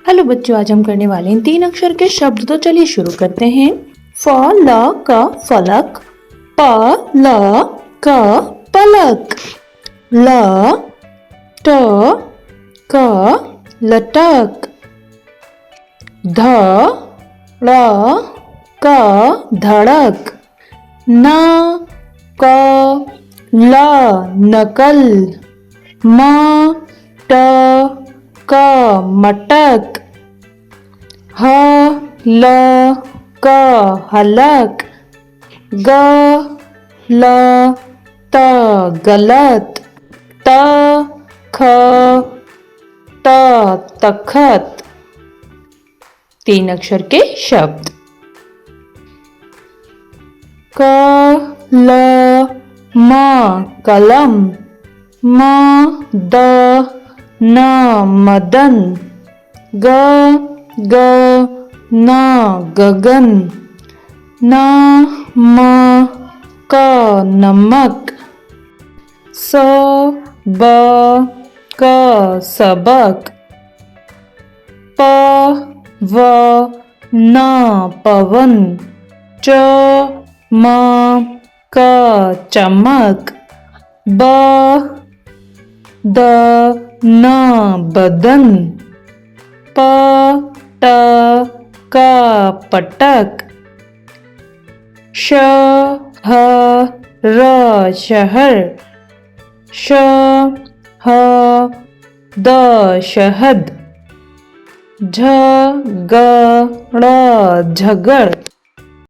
Hello बच्चों, आज हम करने वाले हैं 3 अक्षर के शब्द। तो चलिए शुरू करते हैं। फ ल क फलक, प ल क पलक, ल ट क लटक, ध ड़ क धड़क, न क ल नकल, म ट क मटक, ह ल क हलक, ग ल त गलत, त ख त तखत। 3 अक्षर के शब्द। क ल म कलम, म द न मदन, ग ग न गगन, न म क नमक, स ब क सबक, प व न पवन, च म क चमक, ब द न बदन, प ट क पटक, श ह र शहर, श ह द शहद, झ ग ड़ झगड़।